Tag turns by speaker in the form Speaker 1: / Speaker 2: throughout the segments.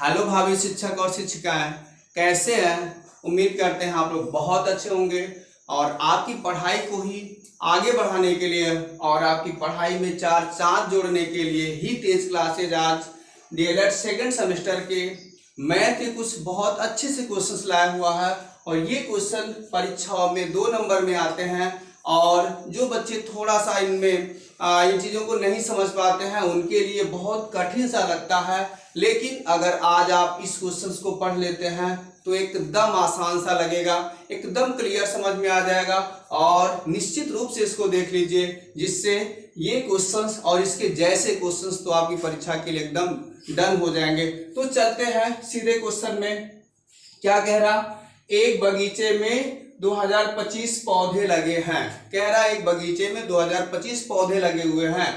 Speaker 1: Hello भावी शिक्षक और शिक्षिकाएं, कैसे हैं। उम्मीद करते हैं आप लोग बहुत अच्छे होंगे और आपकी पढ़ाई को ही आगे बढ़ाने के लिए और आपकी पढ़ाई में चार चांद जोड़ने के लिए ही तेज क्लासेज आज डीएलएड सेकेंड सेमेस्टर के मैथ के कुछ बहुत अच्छे से क्वेश्चंस लाया हुआ है और ये क्वेश्चन परीक्षाओं में 2 नंबर में आते हैं। और जो बच्चे थोड़ा सा इनमें इन चीज़ों को नहीं समझ पाते हैं उनके लिए बहुत कठिन सा लगता है, लेकिन अगर आज आप इस क्वेश्चंस को पढ़ लेते हैं तो एकदम आसान सा लगेगा, एकदम क्लियर समझ में आ जाएगा। और निश्चित रूप से इसको देख लीजिए, जिससे ये क्वेश्चंस और इसके जैसे क्वेश्चंस तो आपकी परीक्षा के लिए एकदम डन हो जाएंगे। तो चलते हैं सीधे क्वेश्चन में। क्या कह रहा, एक बगीचे में 2025 पौधे लगे हैं। कह रहा है एक बगीचे में 2025 पौधे लगे हुए हैं,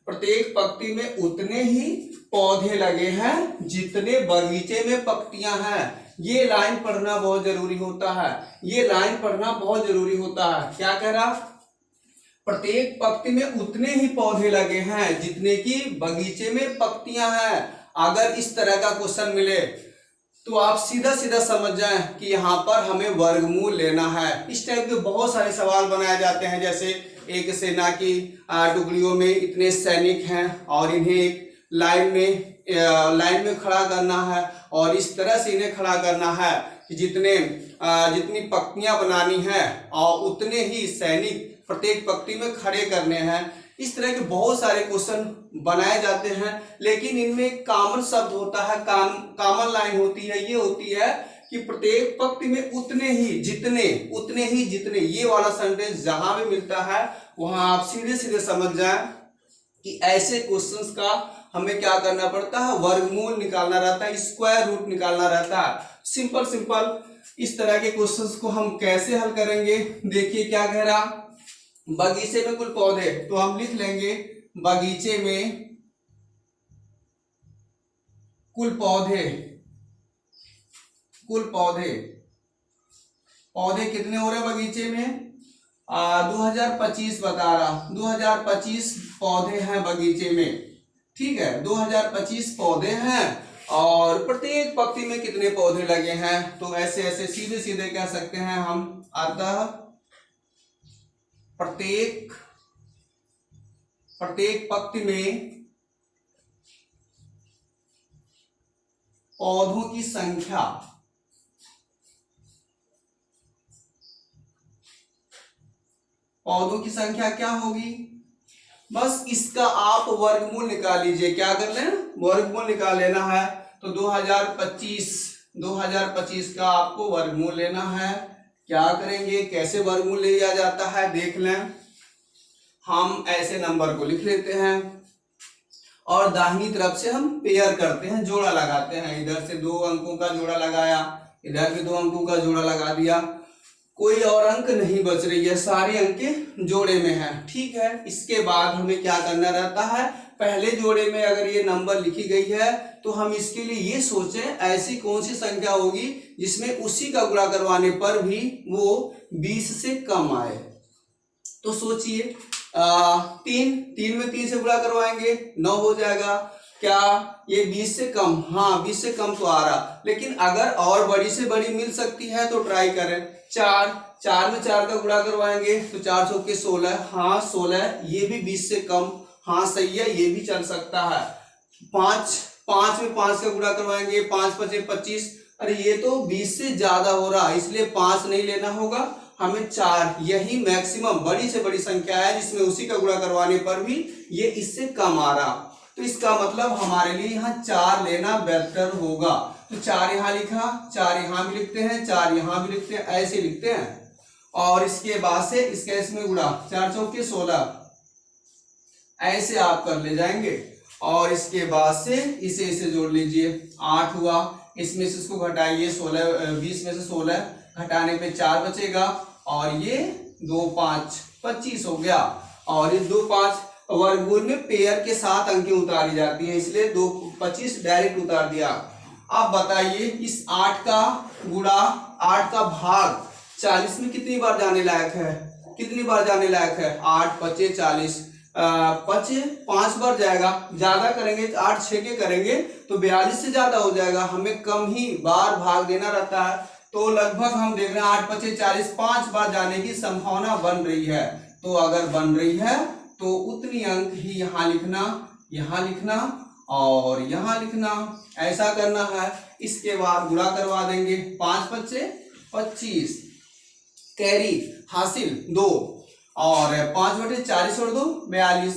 Speaker 1: प्रत्येक पंक्ति में उतने ही पौधे लगे हैं जितने बगीचे में पत्तियां हैं। ये लाइन पढ़ना बहुत जरूरी होता है, ये लाइन पढ़ना बहुत जरूरी होता है। क्या कह रहा, प्रत्येक पंक्ति में उतने ही पौधे लगे हैं जितने की बगीचे में पत्तियां हैं। अगर इस तरह का क्वेश्चन मिले तो आप सीधा सीधा समझ जाएं कि यहाँ पर हमें वर्गमूल लेना है। इस टाइप के बहुत सारे सवाल बनाए जाते हैं, जैसे एक सेना की टुकड़ियों में इतने सैनिक हैं और इन्हें एक लाइन में खड़ा करना है और इस तरह से इन्हें खड़ा करना है कि जितनी पंक्तियां बनानी है और उतने ही सैनिक प्रत्येक पंक्ति में खड़े करने हैं। इस तरह के बहुत सारे क्वेश्चन बनाए जाते हैं, लेकिन इनमें एक कॉमन शब्द होता है, कॉमन लाइन होती है। ये होती है कि प्रत्येक पंक्ति में उतने ही जितने ये वाला सेंटेंस जहां भी मिलता है वहां आप सीधे सीधे समझ जाएं कि ऐसे क्वेश्चंस का हमें क्या करना पड़ता है, वर्गमूल निकालना रहता है, स्क्वायर रूट निकालना रहता है। सिंपल इस तरह के क्वेश्चंस को हम कैसे हल करेंगे, देखिए क्या कह रहा, बगीचे में कुल पौधे, तो हम लिख लेंगे बगीचे में कुल पौधे कितने हो रहे हैं बगीचे में, 2025 बता रहा, 2025 पौधे हैं बगीचे में। ठीक है, 2025 पौधे हैं और प्रत्येक पंक्ति में कितने पौधे लगे हैं। तो ऐसे सीधे सीधे कह सकते हैं हम, अतः प्रत्येक पंक्ति में पौधों की संख्या क्या होगी, बस इसका आप वर्गमूल निकाल लीजिए। क्या कर लें, वर्गमूल निकाल लेना है। तो 2025 का आपको वर्गमूल लेना है। क्या करेंगे, कैसे वर्गमूल लिया जाता है देख लें। हम ऐसे नंबर को लिख लेते हैं और दाहिनी तरफ से हम पेयर करते हैं, जोड़ा लगाते हैं। इधर से 2 अंकों का जोड़ा लगाया, इधर भी 2 अंकों का जोड़ा लगा दिया, कोई और अंक नहीं बच रही है, सारे अंक जोड़े में है। ठीक है, इसके बाद हमें क्या करना रहता है, पहले जोड़े में अगर ये नंबर लिखी गई है तो हम इसके लिए ये सोचें ऐसी कौन सी संख्या होगी जिसमें उसी का गुणा करवाने पर भी वो 20 से कम आए। तो सोचिए, 3 में 3 से गुणा करवाएंगे 9 हो जाएगा। क्या ये 20 से कम, हाँ 20 से कम तो आ रहा, लेकिन अगर और बड़ी से बड़ी मिल सकती है तो ट्राई करें। 4 में 4 का गुणा करवाएंगे तो 4 चौके 16, हाँ 16, ये भी 20 से कम, हाँ सही है, ये भी चल सकता है। 5 में 5 का गुणा करवाएंगे, 5 पचे 25, अरे ये तो 20 से ज्यादा हो रहा, इसलिए 5 नहीं लेना होगा, हमें 4, यही मैक्सिमम बड़ी से बड़ी संख्या है जिसमें उसी का गुणा करवाने पर भी ये इससे कम आ रहा। तो इसका मतलब हमारे लिए यहाँ 4 लेना बेहतर होगा। तो 4 यहाँ लिखा, 4 यहाँ भी लिखते हैं, 4 यहाँ भी लिखते हैं, ऐसे लिखते हैं। और इसके बाद से इसका इसमें गुणा, 4 चौके 16, ऐसे आप कर ले जाएंगे। और इसके बाद से इसे जोड़ लीजिए, 8 हुआ, इसमें से इसको घटाइए, 20 में से 16 घटाने पे 4 बचेगा और ये 2 5 25 हो गया। और ये 2 5 वर्गमूल में पेयर के साथ अंकें उतारी जाती है, इसलिए 2 25 डायरेक्ट उतार दिया। अब बताइए इस 8 का गुणा 8 का भाग 40 में कितनी बार जाने लायक है, 8 पचे 40, पचे 5 बार जाएगा, ज्यादा करेंगे 8 6 के करेंगे तो 42 से ज्यादा हो जाएगा, हमें कम ही बार भाग देना रहता है। तो लगभग हम देख रहे हैं 8 पचे 40, 5 बार जाने की संभावना बन रही है। तो अगर बन रही है तो उतनी अंक ही यहाँ लिखना, यहाँ लिखना और यहाँ लिखना, ऐसा करना है। इसके बाद गुणा करवा देंगे, 5 पचे 25, कैरी हासिल 2 और 5 बटे 40 और 2 42।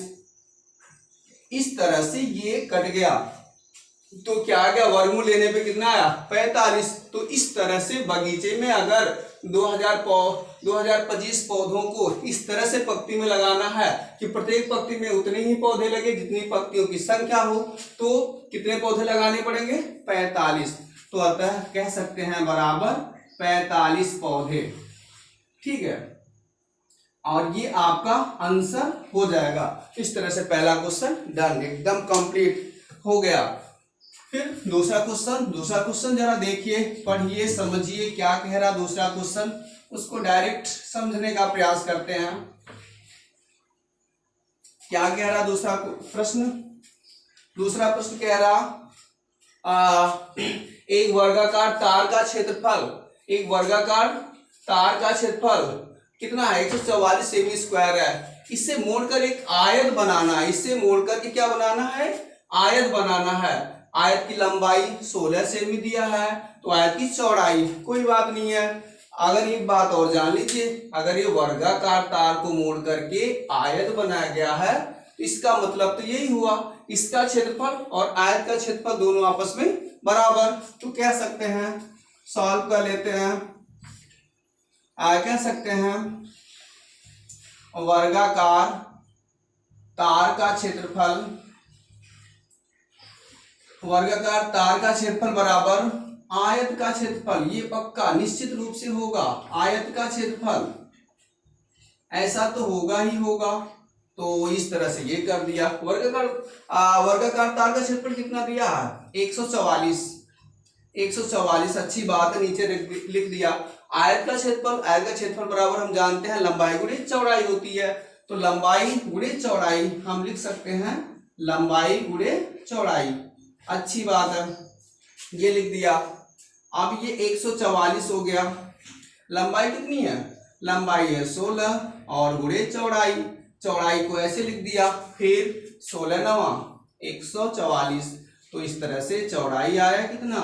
Speaker 1: इस तरह से ये कट गया तो क्या आ गया, वर्गमूल लेने पे कितना आया 45। तो इस तरह से बगीचे में अगर 2025 पौधों को इस तरह से पंक्ति में लगाना है कि प्रत्येक पंक्ति में उतने ही पौधे लगे जितनी पंक्तियों की संख्या हो, तो कितने पौधे लगाने पड़ेंगे 45। तो अतः कह सकते हैं बराबर 45 पौधे। ठीक है, और ये आपका आंसर हो जाएगा। इस तरह से पहला क्वेश्चन डन, एकदम कंप्लीट हो गया। फिर दूसरा क्वेश्चन जरा देखिए, पढ़िए, समझिए क्या कह रहा दूसरा क्वेश्चन, उसको डायरेक्ट समझने का प्रयास करते हैं। क्या कह रहा दूसरा प्रश्न? दूसरा प्रश्न कह रहा एक वर्गाकार तार का क्षेत्रफल, एक वर्गाकार तार का क्षेत्रफल कितना है 144 सेमी स्क्वायर है। इससे मोड़कर एक आयत बनाना है, इससे मोड़कर के क्या बनाना है, आयत बनाना है। आयत की लंबाई 16 सेमी दिया है, तो आयत की चौड़ाई कोई बात नहीं है। अगर एक बात और जान लीजिए, अगर ये वर्गाकार तार को मोड़ करके आयत बनाया गया है तो इसका मतलब तो यही हुआ, इसका क्षेत्रफल और आयत का क्षेत्रफल दोनों आपस में बराबर। तो कह सकते हैं, सॉल्व कर लेते हैं, कह सकते हैं वर्गाकार तार का क्षेत्रफल, वर्गाकार तार का क्षेत्रफल बराबर आयत का क्षेत्रफल। ये पक्का निश्चित रूप से होगा, आयत का क्षेत्रफल ऐसा तो होगा ही होगा। तो इस तरह से ये कर दिया। वर्गाकार तार का क्षेत्रफल कितना दिया है 144, 144 अच्छी बात है, नीचे लिख दिया। आयत का क्षेत्रफल बराबर हम जानते हैं लंबाई गुणे चौड़ाई होती है, तो लंबाई गुणे चौड़ाई हम लिख सकते हैं, लंबाई गुणे चौड़ाई, अच्छी बात है, ये लिख दिया। अब ये 144 हो गया, लंबाई कितनी है, लंबाई है 16 और गुणे चौड़ाई, चौड़ाई को ऐसे लिख दिया, फिर 16 नवा 144। तो इस तरह से चौड़ाई आया कितना,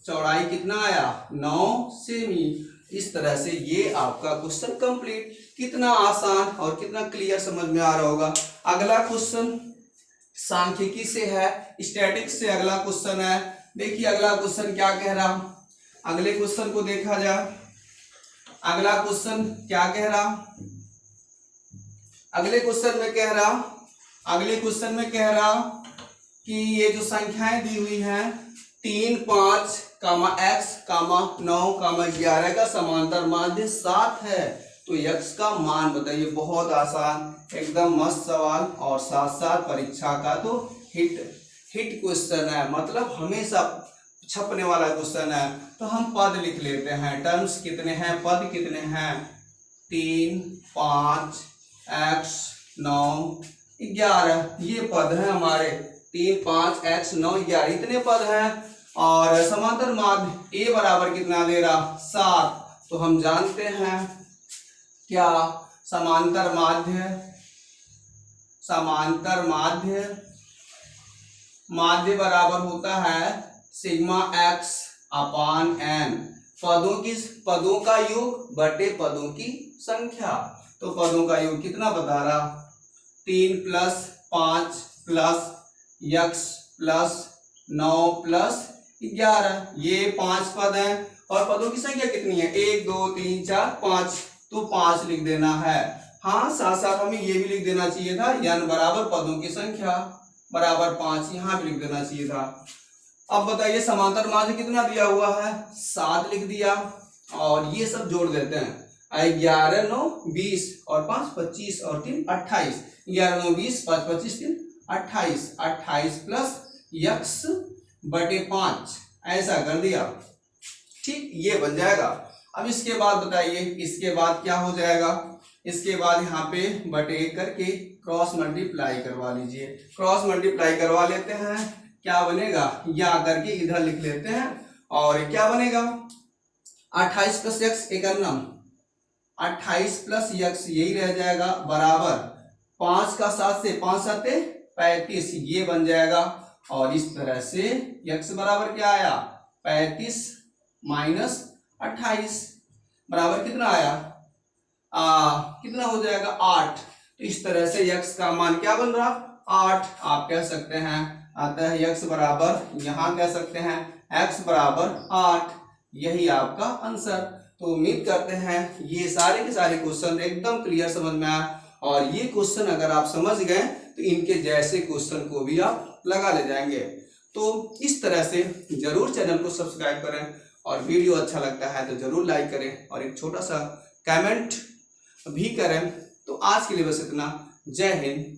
Speaker 1: चौड़ाई कितना आया 9 सेमी। इस तरह से ये आपका क्वेश्चन कंप्लीट। कितना आसान और कितना क्लियर समझ में आ रहा होगा। अगला क्वेश्चन सांख्यिकी से है, स्टैटिक्स से अगला क्वेश्चन है। देखिए अगला क्वेश्चन क्या कह रहा, अगले क्वेश्चन को देखा जाए। अगला क्वेश्चन क्या कह रहा, अगले क्वेश्चन में कह रहा, अगले क्वेश्चन में कह रहा कि ये जो संख्याएं दी हुई हैं 3, 5, x, 9, 11 का समांतर माध्य 7 है, तो x का मान बताइए। बहुत आसान, एकदम मस्त सवाल और साथ साथ परीक्षा का तो हिट क्वेश्चन है, मतलब हमेशा छपने वाला क्वेश्चन है। तो हम पद लिख लेते हैं, टर्म्स कितने हैं, पद कितने हैं 3, 5, x, 9, 11, ये पद है हमारे 3, 5, x, 9, 11 इतने पद हैं। और समांतर माध्य a बराबर कितना दे रहा 7, तो हम जानते हैं क्या समांतर माध्य बराबर होता है सिग्मा x अपान n, पदों का योग बटे पदों की संख्या। तो पदों का योग कितना बता रहा 3 + 5 + x + 9 + 11, ये 5 पद हैं और पदों की संख्या कितनी है 1, 2, 3, 4, 5, तो 5 लिख देना है। हाँ, साथ साथ हमें ये भी लिख देना चाहिए था n बराबर पदों की संख्या बराबर 5, यहाँ भी लिख देना चाहिए था। अब बताइए समांतर माध्य कितना दिया हुआ है 7 लिख दिया, और ये सब जोड़ देते हैं 11, 9, 20 और 5, 25 और 3, 28, 11, 9, 20, 5, 25, 3, 28, 28 प्लस x बटे 5, ऐसा कर दिया। ठीक, ये बन जाएगा। अब इसके बाद बताइए, इसके बाद क्या हो जाएगा, इसके बाद यहाँ पे बटे 1 करके क्रॉस मल्टीप्लाई करवा लीजिए। क्रॉस मल्टीप्लाई करवा लेते हैं, क्या बनेगा, या करके इधर लिख लेते हैं और क्या बनेगा 28 प्लस एक्स 51, 28 प्लस एक्स यही रह जाएगा बराबर 5 का 7 से 5 7 35 ये बन जाएगा। और इस तरह से x बराबर क्या आया 35 माइनस 28 बराबर कितना आया कितना हो जाएगा 8। तो इस तरह से x का मान क्या बन रहा 8 आप कह सकते हैं। अतः x बराबर यहाँ कह सकते हैं x बराबर 8, यही आपका आंसर। तो उम्मीद करते हैं ये सारे के सारे क्वेश्चन एकदम क्लियर समझ में आया, और ये क्वेश्चन अगर आप समझ गए तो इनके जैसे क्वेश्चन को भी आप लगा ले जाएंगे। तो इस तरह से जरूर चैनल को सब्सक्राइब करें, और वीडियो अच्छा लगता है तो जरूर लाइक करें और एक छोटा सा कमेंट भी करें। तो आज के लिए बस इतना। जय हिंद,